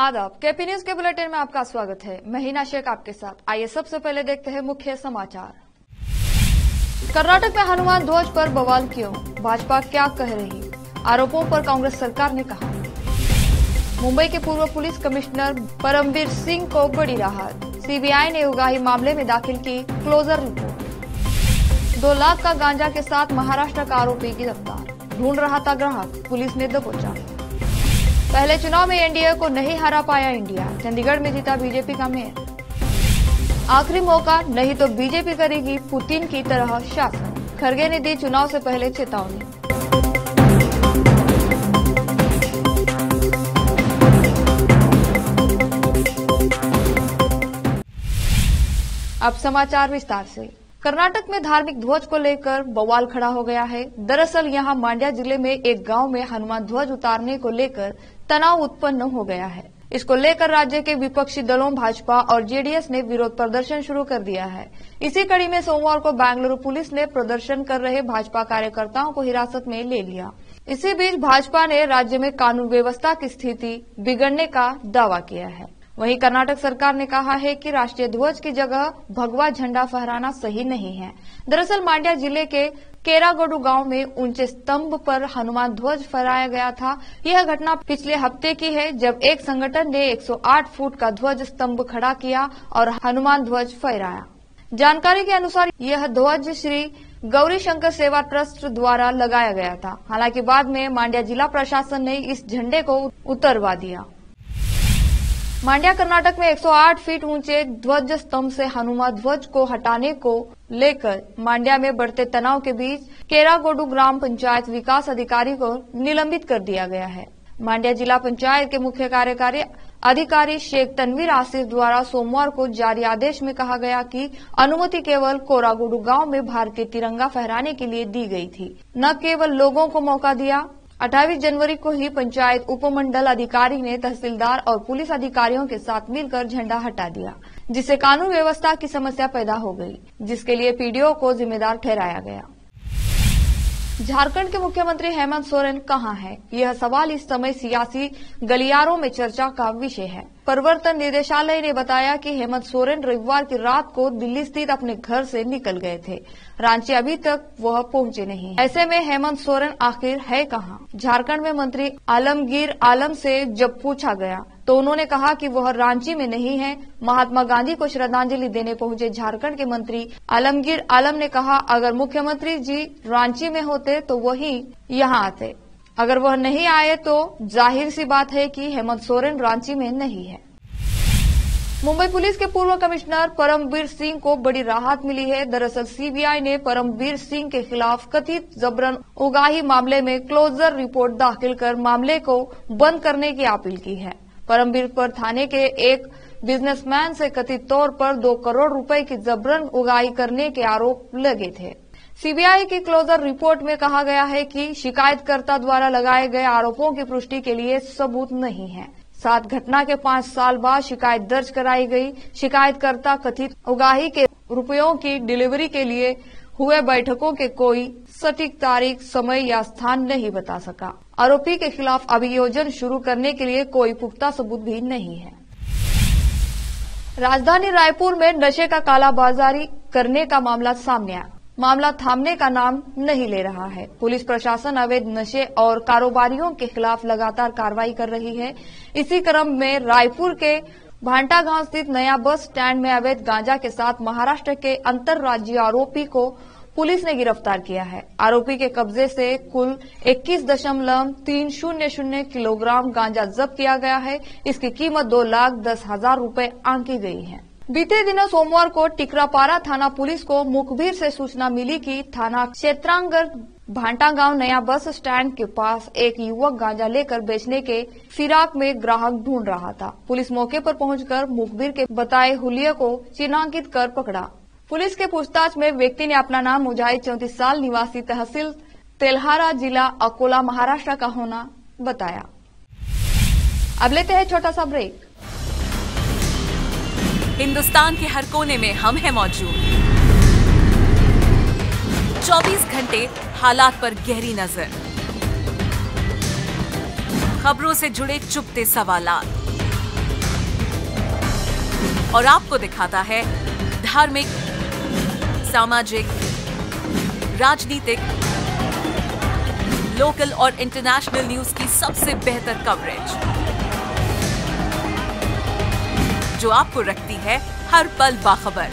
आदाब, KP news के bulletin में आपका स्वागत है। मैं हिना शेख आपके साथ। आइए सबसे पहले देखते हैं मुख्य समाचार। कर्नाटक में हनुमान ध्वज पर बवाल क्यों, भाजपा क्या कह रही, आरोपों पर कांग्रेस सरकार ने कहा। मुंबई के पूर्व पुलिस कमिश्नर परमबीर सिंह को बड़ी राहत, सीबीआई ने उगाही मामले में दाखिल की क्लोजर रिपोर्ट। 2 लाख का गांजा के साथ महाराष्ट्र का आरोपी गिरफ्तार, ढूंढ रहा था ग्राहक, पुलिस ने दबोचा। पहले चुनाव में एनडीए को नहीं हरा पाया इंडिया, चंडीगढ़ में जीता बीजेपी का मेयर। आखिरी मौका, नहीं तो बीजेपी करेगी पुतिन की तरह शासन, खड़गे ने दी चुनाव से पहले चेतावनी। अब समाचार विस्तार से। कर्नाटक में धार्मिक ध्वज को लेकर बवाल खड़ा हो गया है। दरअसल यहां मांड्या जिले में एक गांव में हनुमान ध्वज उतारने को लेकर तनाव उत्पन्न हो गया है। इसको लेकर राज्य के विपक्षी दलों भाजपा और जेडीएस ने विरोध प्रदर्शन शुरू कर दिया है। इसी कड़ी में सोमवार को बेंगलुरु पुलिस ने प्रदर्शन कर रहे भाजपा कार्यकर्ताओं को हिरासत में ले लिया। इसी बीच भाजपा ने राज्य में कानून व्यवस्था की स्थिति बिगड़ने का दावा किया है। वहीं कर्नाटक सरकार ने कहा है कि राष्ट्रीय ध्वज की जगह भगवा झंडा फहराना सही नहीं है। दरअसल मांड्या जिले के केरागोडू गांव में ऊंचे स्तंभ पर हनुमान ध्वज फहराया गया था। यह घटना पिछले हफ्ते की है, जब एक संगठन ने 108 फुट का ध्वज स्तंभ खड़ा किया और हनुमान ध्वज फहराया। जानकारी के अनुसार यह ध्वज श्री गौरी शंकर सेवा ट्रस्ट द्वारा लगाया गया था। हालांकि बाद में मांड्या जिला प्रशासन ने इस झंडे को उतरवा दिया। मांड्या कर्नाटक में 108 फीट ऊंचे ध्वज स्तंभ से हनुमान ध्वज को हटाने को लेकर मांड्या में बढ़ते तनाव के बीच केरागोडू ग्राम पंचायत विकास अधिकारी को निलंबित कर दिया गया है। मांड्या जिला पंचायत के मुख्य कार्यकारी अधिकारी शेख तनवीर आसिफ द्वारा सोमवार को जारी आदेश में कहा गया कि अनुमति केवल कोरागोडू गांव में भारतीय तिरंगा फहराने के लिए दी गई थी, न केवल लोगों को मौका दिया। 28 जनवरी को ही पंचायत उपमंडल अधिकारी ने तहसीलदार और पुलिस अधिकारियों के साथ मिलकर झंडा हटा दिया, जिससे कानून व्यवस्था की समस्या पैदा हो गई, जिसके लिए पीडीओ को जिम्मेदार ठहराया गया। झारखंड के मुख्यमंत्री हेमंत सोरेन कहां हैं? यह सवाल इस समय सियासी गलियारों में चर्चा का विषय है। प्रवर्तन निदेशालय ने बताया कि हेमंत सोरेन रविवार की रात को दिल्ली स्थित अपने घर से निकल गए थे। रांची अभी तक वह पहुंचे नहीं। ऐसे में हेमंत सोरेन आखिर है कहां? झारखंड में मंत्री आलमगीर आलम से जब पूछा गया तो उन्होंने कहा कि वह रांची में नहीं है। महात्मा गांधी को श्रद्धांजलि देने पहुंचे झारखंड के मंत्री आलमगीर आलम ने कहा, अगर मुख्यमंत्री जी रांची में होते तो वही यहां आते। अगर वह नहीं आए तो जाहिर सी बात है कि हेमंत सोरेन रांची में नहीं है। मुंबई पुलिस के पूर्व कमिश्नर परमबीर सिंह को बड़ी राहत मिली है। दरअसल सीबीआई ने परमबीर सिंह के खिलाफ कथित जबरन उगाही मामले में क्लोजर रिपोर्ट दाखिल कर मामले को बंद करने की अपील की है। परमबीर पर थाने के एक बिजनेसमैन से कथित तौर पर 2 करोड़ रुपए की जबरन उगाही करने के आरोप लगे थे। सीबीआई की क्लोजर रिपोर्ट में कहा गया है कि शिकायतकर्ता द्वारा लगाए गए आरोपों की पुष्टि के लिए सबूत नहीं है। साथ घटना के 5 साल बाद शिकायत दर्ज कराई गई। शिकायतकर्ता कथित उगाही के रुपयों की डिलीवरी के लिए हुए बैठकों के कोई सटीक तारीख, समय या स्थान नहीं बता सका। आरोपी के खिलाफ अभियोजन शुरू करने के लिए कोई पुख्ता सबूत भी नहीं है। राजधानी रायपुर में नशे का कालाबाजारी करने का मामला सामने आया। मामला थामने का नाम नहीं ले रहा है। पुलिस प्रशासन अवैध नशे और कारोबारियों के खिलाफ लगातार कार्रवाई कर रही है। इसी क्रम में रायपुर के भांटा गांव स्थित नया बस स्टैंड में अवैध गांजा के साथ महाराष्ट्र के अंतर्राज्यीय आरोपी को पुलिस ने गिरफ्तार किया है। आरोपी के कब्जे से कुल 21.300 किलोग्राम गांजा जब्त किया गया है। इसकी कीमत 2,10,000 रुपए आंकी गई है। बीते दिनों सोमवार को टिकरापारा थाना पुलिस को मुखबिर से सूचना मिली कि थाना क्षेत्रांतर्गत भांटा गांव नया बस स्टैंड के पास एक युवक गांजा लेकर बेचने के फिराक में ग्राहक ढूंढ रहा था। पुलिस मौके पर पहुंचकर मुखबिर के बताए हुलिये को चिन्हांकित कर पकड़ा। पुलिस के पूछताछ में व्यक्ति ने अपना नाम मुजाहिद 34 साल निवासी तहसील तेल्हारा जिला अकोला महाराष्ट्र का होना बताया। अब लेते हैं छोटा सा ब्रेक। हिंदुस्तान के हर कोने में हम हैं मौजूद। 24 घंटे हालात पर गहरी नजर, खबरों से जुड़े चुपते सवालात, और आपको दिखाता है धार्मिक, सामाजिक, राजनीतिक, लोकल और इंटरनेशनल न्यूज की सबसे बेहतर कवरेज, जो आपको रखती है हर पल बाखबर।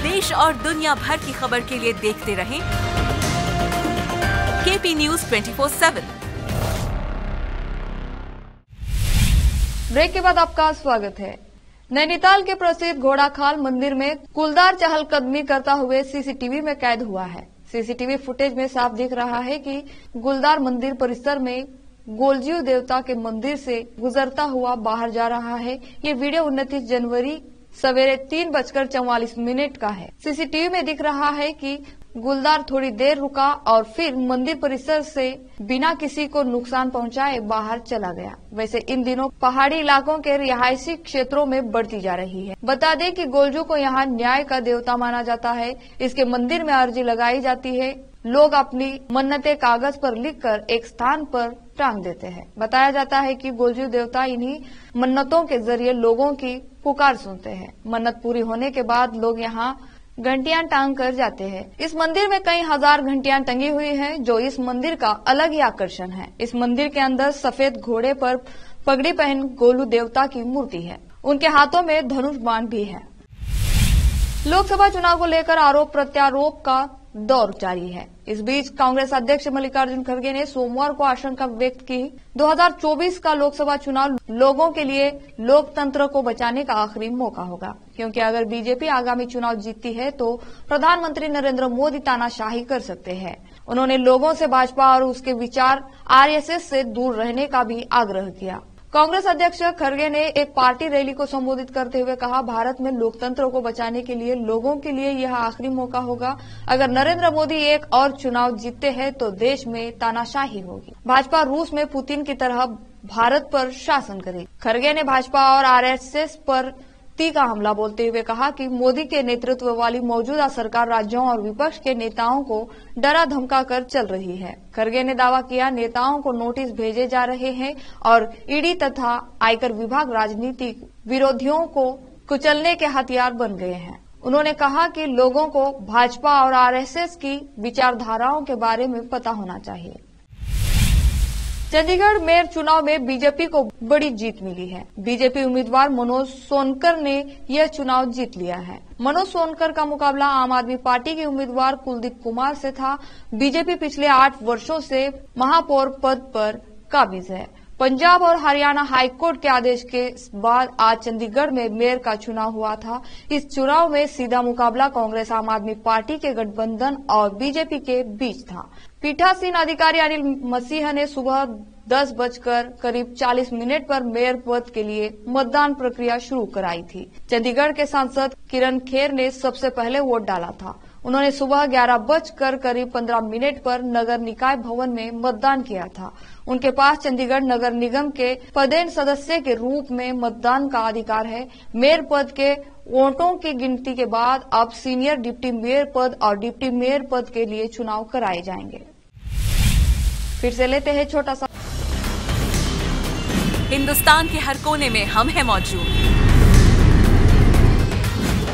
देश और दुनिया भर की खबर के लिए देखते रहें केपी न्यूज 24/7। ब्रेक के बाद आपका स्वागत है। नैनीताल के प्रसिद्ध घोड़ाखाल मंदिर में कुलदार चहलकदमी करता हुए सीसीटीवी में कैद हुआ है। सीसीटीवी फुटेज में साफ दिख रहा है कि गुलदार मंदिर परिसर में गोलजीव देवता के मंदिर से गुजरता हुआ बाहर जा रहा है। ये वीडियो 29 जनवरी सवेरे 3:44 का है। सीसीटीवी में दिख रहा है कि गुलदार थोड़ी देर रुका और फिर मंदिर परिसर से बिना किसी को नुकसान पहुंचाए बाहर चला गया। वैसे इन दिनों पहाड़ी इलाकों के रिहायशी क्षेत्रों में बढ़ती जा रही है। बता दें कि गोलजू को यहाँ न्याय का देवता माना जाता है। इसके मंदिर में अर्जी लगाई जाती है। लोग अपनी मन्नतें कागज पर लिखकर एक स्थान पर टांग देते हैं। बताया जाता है कि गोलजू देवता इन्हीं मन्नतों के जरिए लोगों की पुकार सुनते हैं। मन्नत पूरी होने के बाद लोग यहाँ घंटियां टांग कर जाते हैं। इस मंदिर में कई हजार घंटियां टंगी हुई हैं, जो इस मंदिर का अलग ही आकर्षण है। इस मंदिर के अंदर सफेद घोड़े पर पगड़ी पहन गोलू देवता की मूर्ति है। उनके हाथों में धनुष बाण भी है। लोकसभा चुनाव को लेकर आरोप प्रत्यारोप का दौर जारी है। इस बीच कांग्रेस अध्यक्ष मल्लिकार्जुन खड़गे ने सोमवार को आशंका व्यक्त की 2024 का लोकसभा चुनाव लोगों के लिए लोकतंत्र को बचाने का आखिरी मौका होगा, क्योंकि अगर बीजेपी आगामी चुनाव जीतती है तो प्रधानमंत्री नरेंद्र मोदी तानाशाही कर सकते हैं। उन्होंने लोगों से भाजपा और उसके विचार आरएसएस से दूर रहने का भी आग्रह किया। कांग्रेस अध्यक्ष खड़गे ने एक पार्टी रैली को संबोधित करते हुए कहा, भारत में लोकतंत्र को बचाने के लिए लोगों के लिए यह आखिरी मौका होगा। अगर नरेंद्र मोदी एक और चुनाव जीतते हैं तो देश में तानाशाही होगी। भाजपा रूस में पुतिन की तरह भारत पर शासन करेगी। खड़गे ने भाजपा और आरएसएस पर तीखा हमला बोलते हुए कहा कि मोदी के नेतृत्व वाली मौजूदा सरकार राज्यों और विपक्ष के नेताओं को डरा धमका कर चल रही है। खड़गे ने दावा किया, नेताओं को नोटिस भेजे जा रहे हैं और ईडी तथा आयकर विभाग राजनीतिक विरोधियों को कुचलने के हथियार बन गए हैं। उन्होंने कहा कि लोगों को भाजपा और आरएसएस की विचारधाराओं के बारे में पता होना चाहिए। चंडीगढ़ मेयर चुनाव में बीजेपी को बड़ी जीत मिली है। बीजेपी उम्मीदवार मनोज सोनकर ने यह चुनाव जीत लिया है। मनोज सोनकर का मुकाबला आम आदमी पार्टी के उम्मीदवार कुलदीप कुमार से था। बीजेपी पिछले 8 वर्षों से महापौर पद पर काबिज है। पंजाब और हरियाणा हाईकोर्ट के आदेश के बाद आज चंडीगढ़ में मेयर का चुनाव हुआ था। इस चुनाव में सीधा मुकाबला कांग्रेस आम आदमी पार्टी के गठबंधन और बीजेपी के बीच था। पीठासीन अधिकारी अनिल मसीह ने सुबह 10:40 पर मेयर पद के लिए मतदान प्रक्रिया शुरू कराई थी। चंडीगढ़ के सांसद किरण खेर ने सबसे पहले वोट डाला था। उन्होंने सुबह 11:15 पर नगर निकाय भवन में मतदान किया था। उनके पास चंडीगढ़ नगर निगम के पदेन सदस्य के रूप में मतदान का अधिकार है। मेयर पद के वोटों की गिनती के बाद अब सीनियर डिप्टी मेयर पद और डिप्टी मेयर पद के लिए चुनाव कराए जाएंगे। फिर से लेते हैं छोटा सा। हिंदुस्तान के हर कोने में हम हैं मौजूद।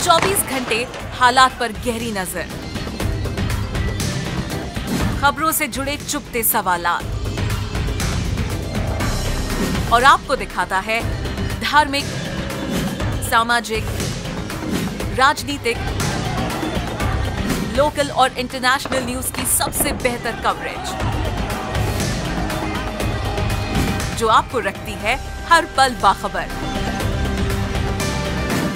24 घंटे हालात पर गहरी नजर, खबरों से जुड़े चुपते सवालात, और आपको दिखाता है धार्मिक, सामाजिक, राजनीतिक, लोकल और इंटरनेशनल न्यूज की सबसे बेहतर कवरेज, जो आपको रखती है हर पल बाखबर।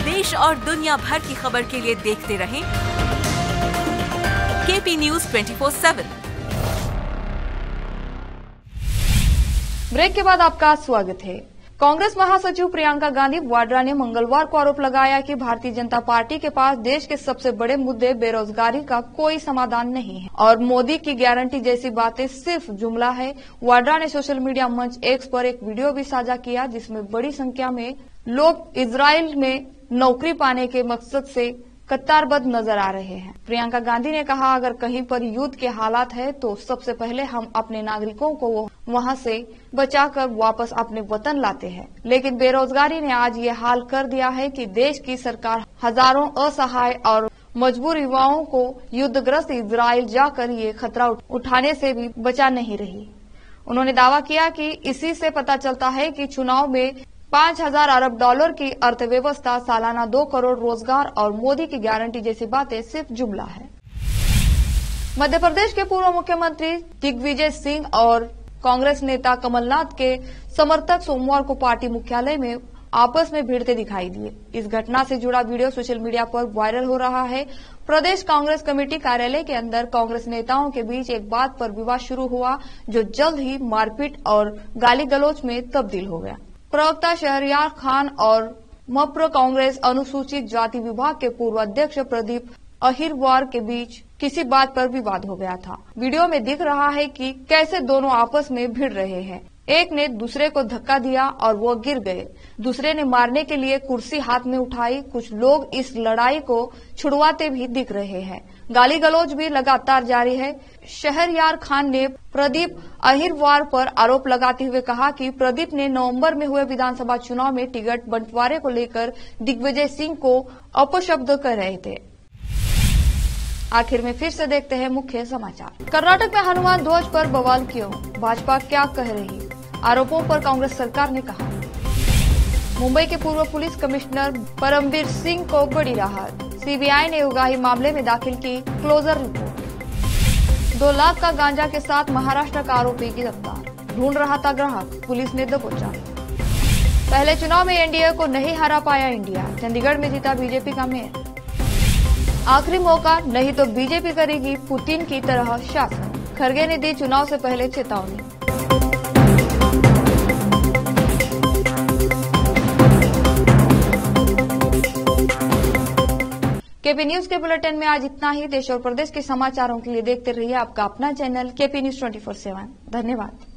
देश और दुनिया भर की खबर के लिए देखते रहें केपी न्यूज 24/7। ब्रेक के बाद आपका स्वागत है। कांग्रेस महासचिव प्रियंका गांधी वाड्रा ने मंगलवार को आरोप लगाया कि भारतीय जनता पार्टी के पास देश के सबसे बड़े मुद्दे बेरोजगारी का कोई समाधान नहीं है और मोदी की गारंटी जैसी बातें सिर्फ जुमला है। वाड्रा ने सोशल मीडिया मंच एक्स पर एक वीडियो भी साझा किया, जिसमें बड़ी संख्या में लोग इजराइल में नौकरी पाने के मकसद से कतारबद्ध नजर आ रहे हैं। प्रियंका गांधी ने कहा, अगर कहीं पर युद्ध के हालात है तो सबसे पहले हम अपने नागरिकों को वहां से बचाकर वापस अपने वतन लाते हैं, लेकिन बेरोजगारी ने आज ये हाल कर दिया है कि देश की सरकार हजारों असहाय और मजबूर युवाओं को युद्धग्रस्त इजराइल जाकर ये खतरा उठाने से भी बचा नहीं रही। उन्होंने दावा किया कि इसी से पता चलता है कि चुनाव में 5,000 अरब डॉलर की अर्थव्यवस्था, सालाना 2 करोड़ रोजगार और मोदी की गारंटी जैसी बातें सिर्फ जुमला है। मध्य प्रदेश के पूर्व मुख्यमंत्री दिग्विजय सिंह और कांग्रेस नेता कमलनाथ के समर्थक सोमवार को पार्टी मुख्यालय में आपस में भिड़ते दिखाई दिए। इस घटना से जुड़ा वीडियो सोशल मीडिया पर वायरल हो रहा है। प्रदेश कांग्रेस कमेटी कार्यालय के अंदर कांग्रेस नेताओं के बीच एक बात पर विवाद शुरू हुआ, जो जल्द ही मारपीट और गाली गलौज में तब्दील हो गया। प्रवक्ता शहरयार खान और मप्र कांग्रेस अनुसूचित जाति विभाग के पूर्व अध्यक्ष प्रदीप अहिरवार के बीच किसी बात पर विवाद हो गया था। वीडियो में दिख रहा है कि कैसे दोनों आपस में भिड़ रहे हैं। एक ने दूसरे को धक्का दिया और वो गिर गए। दूसरे ने मारने के लिए कुर्सी हाथ में उठाई। कुछ लोग इस लड़ाई को छुड़वाते भी दिख रहे हैं। गाली गलौज भी लगातार जारी है। शहरयार खान ने प्रदीप अहिरवार पर आरोप लगाते हुए कहा कि प्रदीप ने नवंबर में हुए विधानसभा चुनाव में टिकट बंटवारे को लेकर दिग्विजय सिंह को अपशब्द कर रहे थे। आखिर में फिर से देखते हैं मुख्य समाचार। कर्नाटक में हनुमान ध्वज पर बवाल क्यों? भाजपा क्या कह रही? आरोपों पर कांग्रेस सरकार ने कहा। मुंबई के पूर्व पुलिस कमिश्नर परमवीर सिंह को बड़ी राहत। सीबीआई ने उगाही मामले में दाखिल की क्लोजर रिपोर्ट। 2 लाख का गांजा के साथ महाराष्ट्र का आरोपी गिरफ्तार। ढूंढ रहा था ग्राहक, पुलिस ने दबोचा। पहले चुनाव में एनडीए को नहीं हरा पाया इंडिया। चंडीगढ़ में जीता बीजेपी का मेयर। आखिरी मौका, नहीं तो बीजेपी करेगी पुतिन की तरह शासन। खरगे ने दी चुनाव से पहले चेतावनी। केपी न्यूज के बुलेटिन में आज इतना ही। देश और प्रदेश के समाचारों के लिए देखते रहिए आपका अपना चैनल केपी न्यूज 24/7। धन्यवाद।